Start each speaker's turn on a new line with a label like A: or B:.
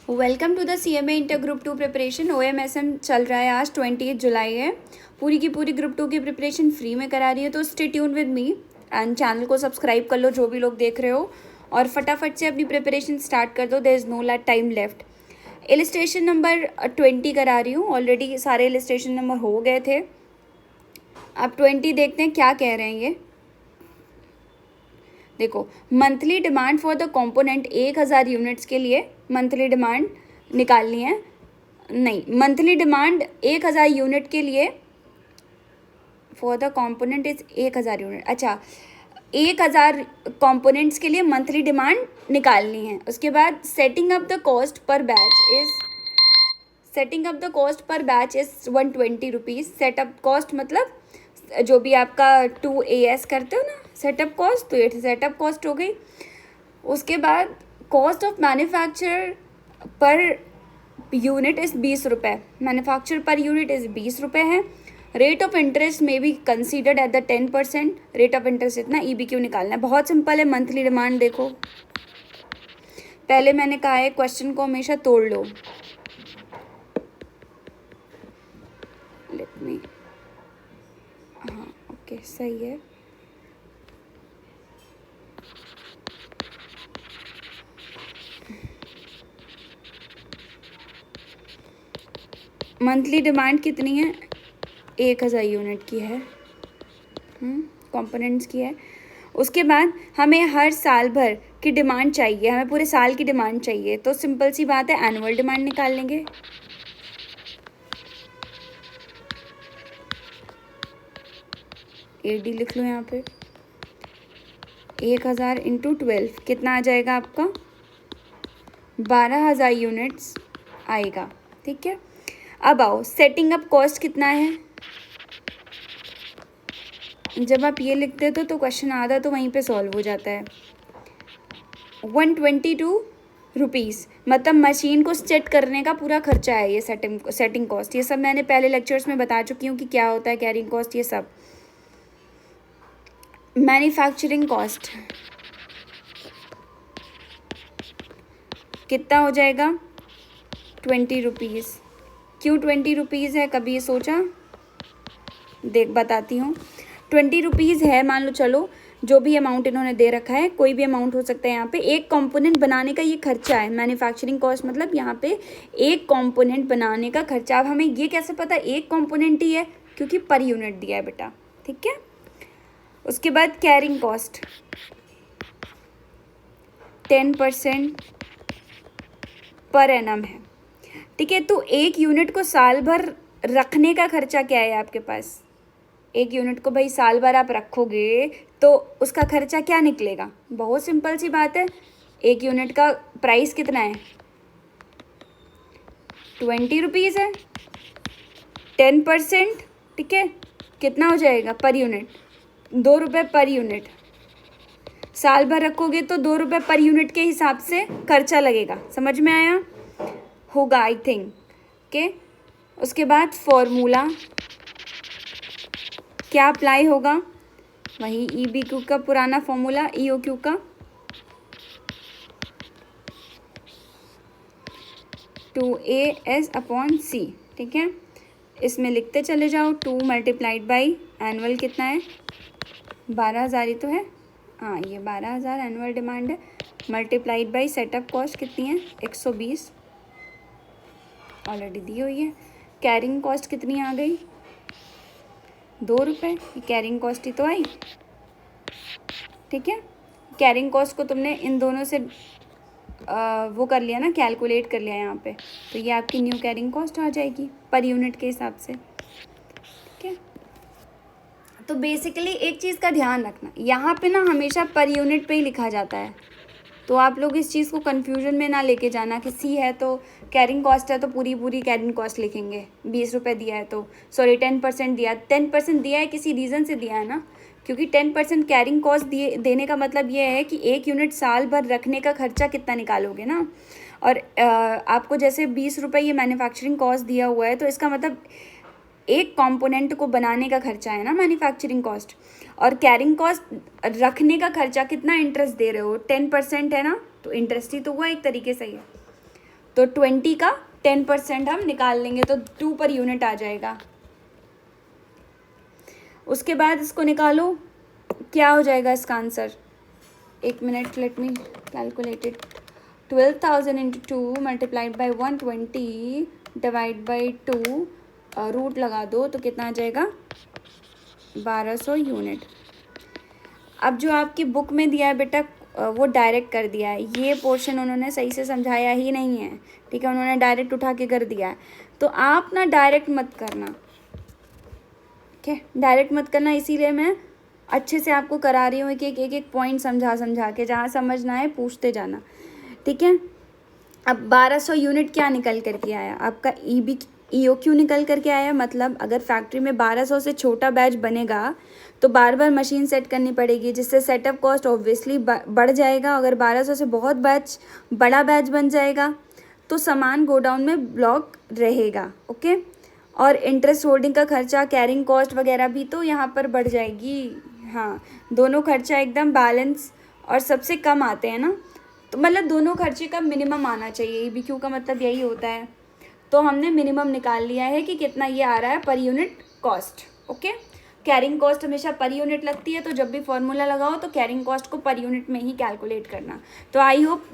A: Welcome to the CMA inter group 2 preparation. OMSM चल रहा है, आज 28 जुलाई है। पूरी की पूरी ग्रुप 2 की प्रिपरेशन फ्री में करा रही है, तो stay tune with me and channel को सब्सक्राइब कर लो जो भी लोग देख रहे हो, और फटाफट से अपनी प्रिपरेशन स्टार्ट कर दो। There is no time left. Illustration number 20 करा रही हूँ। ऑलरेडी सारे इलस्ट्रेशन नंबर हो गए थे। अब 20 देखते हैं क्या कह रहे हैं ये। देखो, monthly demand for the component 1000 units के लिए मंथली डिमांड निकालनी है। नहीं, मंथली डिमांड 1000 यूनिट के लिए for the component is 1000 unit. अच्छा, 1000 कंपोनेंट्स के लिए मंथली डिमांड निकालनी है। उसके बाद setting up the cost per batch is 120 rupees. Setup cost मतलब जो भी आपका 2AS करते हो ना, सेटअप कॉस्ट, तो ये सेटअप कॉस्ट हो गई। उसके बाद cost of manufacture per unit is 20 रुपये। मैन्युफैक्चर पर यूनिट इज़ 20 रुपये है। रेट ऑफ इंटरेस्ट में भी considered at the 10%। Rate of interest इतना EBQ निकालना है। बहुत सिंपल है। मंथली डिमांड देखो, पहले मैंने कहा है क्वेश्चन को हमेशा तोड़ लो। लेट मी, हाँ ओके, सही है। मंथली डिमांड कितनी है? 1000 यूनिट की है, कंपोनेंट्स की है। उसके बाद हमें हर साल भर की डिमांड चाहिए, हमें पूरे साल की डिमांड चाहिए, तो सिंपल सी बात है, एनुअल डिमांड निकाल लेंगे। AD लिख लो यहाँ पे। 1000 इंटू 12 कितना आ जाएगा आपका? 12000 यूनिट्स आएगा। ठीक है, अब आओ, सेटिंग अप कॉस्ट कितना है? जब आप ये लिखते हो तो क्वेश्चन आधा तो वहीं पे सॉल्व हो जाता है। 122 रुपीज़, मतलब मशीन को सेट करने का पूरा खर्चा है ये। सेटिंग कॉस्ट, ये सब मैंने पहले लेक्चर्स में बता चुकी हूँ कि क्या होता है, कैरिंग कॉस्ट, ये सब। मैन्युफैक्चरिंग कॉस्ट कितना हो जाएगा? 20 रुपीज़। क्यों 20 रुपीज़ है, कभी ये सोचा? देख बताती हूँ। 20 रुपीज़ है, मान लो, चलो जो भी अमाउंट इन्होंने दे रखा है, कोई भी अमाउंट हो सकता है। यहाँ पे एक कंपोनेंट बनाने का ये खर्चा है। मैन्युफैक्चरिंग कॉस्ट मतलब यहाँ पे एक कंपोनेंट बनाने का खर्चा। अब हमें ये कैसे पता एक कंपोनेंट ही है? क्योंकि पर यूनिट दिया है बेटा। ठीक है, उसके बाद कैरिंग कॉस्ट 10% पर एनम है। ठीक है, तो एक यूनिट को साल भर रखने का खर्चा क्या है आपके पास? एक यूनिट को भाई साल भर आप रखोगे तो उसका खर्चा क्या निकलेगा? बहुत सिंपल सी बात है, एक यूनिट का प्राइस कितना है? 20 रुपीज़ है। 10%, ठीक है, कितना हो जाएगा पर यूनिट? 2 रुपये पर यूनिट। साल भर रखोगे तो 2 रुपये पर यूनिट के हिसाब से खर्चा लगेगा। समझ में आया होगा आई थिंक। ओके, उसके बाद फॉर्मूला क्या अप्लाई होगा? वही EBQ का पुराना फॉर्मूला, EOQ का 2AS/C। ठीक है, इसमें लिखते चले जाओ। 2 मल्टीप्लाइड बाई एनुअल कितना है? 12000 ही तो है। हाँ, ये 12000 एनुअल डिमांड है। मल्टीप्लाइड बाई सेटअप कॉस्ट कितनी है? 120 ऑलरेडी दी हुई है। कैरिंग कॉस्ट कितनी आ गई? 2 रुपये। कैरिंग कॉस्ट ही तो आई। ठीक है, कैरिंग कॉस्ट को तुमने इन दोनों से वो कर लिया ना, कैलकुलेट कर लिया यहाँ पे, तो ये आपकी न्यू कैरिंग कॉस्ट आ जाएगी पर यूनिट के हिसाब से। ठीक है, तो बेसिकली एक चीज़ का ध्यान रखना, यहाँ पे ना हमेशा पर यूनिट पे ही लिखा जाता है, तो आप लोग इस चीज़ को कन्फ्यूजन में ना लेके जाना कि C है तो कैरिंग कॉस्ट है तो पूरी पूरी कैरिंग कॉस्ट लिखेंगे। 20 रुपये दिया है तो, सॉरी 10% दिया, 10% दिया है किसी रीज़न से दिया है ना, क्योंकि 10% कैरिंग कॉस्ट देने का मतलब ये है कि एक यूनिट साल भर रखने का खर्चा कितना निकालोगे ना। और आपको जैसे 20 रुपये ये मैन्युफैक्चरिंग कॉस्ट दिया हुआ है, तो इसका मतलब एक कंपोनेंट को बनाने का खर्चा है ना मैन्युफैक्चरिंग कॉस्ट, और कैरिंग कॉस्ट रखने का खर्चा कितना इंटरेस्ट दे रहे हो? 10% है ना, तो इंटरेस्ट ही तो हुआ एक तरीके से ही। तो 20 का 10% हम निकाल लेंगे तो 2 पर यूनिट आ जाएगा। उसके बाद इसको निकालो, क्या हो जाएगा इसका answer? 1 minute, let me calculate it. 12,000 into 2 multiplied by 120 divide by 2, root लगा दो तो कितना आ जाएगा? 1200 यूनिट। अब जो आपकी बुक में दिया है बेटा वो डायरेक्ट कर दिया है, ये पोर्शन उन्होंने सही से समझाया ही नहीं है, ठीक है, उन्होंने डायरेक्ट उठा के कर दिया है। तो आप ना डायरेक्ट मत करना, ठीक है, डायरेक्ट मत करना, इसीलिए मैं अच्छे से आपको करा रही हूँ, एक पॉइंट समझा के, जहाँ समझना है पूछते जाना, ठीक है। अब 1200 यूनिट क्या निकल करके आया आपका? EOQ निकल करके आया। मतलब अगर फैक्ट्री में 1200 से छोटा बैच बनेगा तो बार बार मशीन सेट करनी पड़ेगी, जिससे सेटअप कॉस्ट ऑब्वियसली बढ़ जाएगा। अगर 1200 से बहुत बड़ा बैच बन जाएगा तो सामान गोडाउन में ब्लॉक रहेगा, ओके। और इंटरेस्ट होल्डिंग का खर्चा, कैरिंग कॉस्ट वगैरह भी तो यहाँ पर बढ़ जाएगी। हाँ, दोनों खर्चा एकदम बैलेंस और सबसे कम आते हैं ना, तो मतलब दोनों खर्चे का मिनिमम आना चाहिए। EBQ का मतलब यही होता है। तो हमने मिनिमम निकाल लिया है कि कितना ये आ रहा है per unit cost, okay. Carrying cost हमेशा पर यूनिट लगती है, तो जब भी फॉर्मूला लगाओ तो कैरिंग कॉस्ट को पर यूनिट में ही कैलकुलेट करना। तो आई होप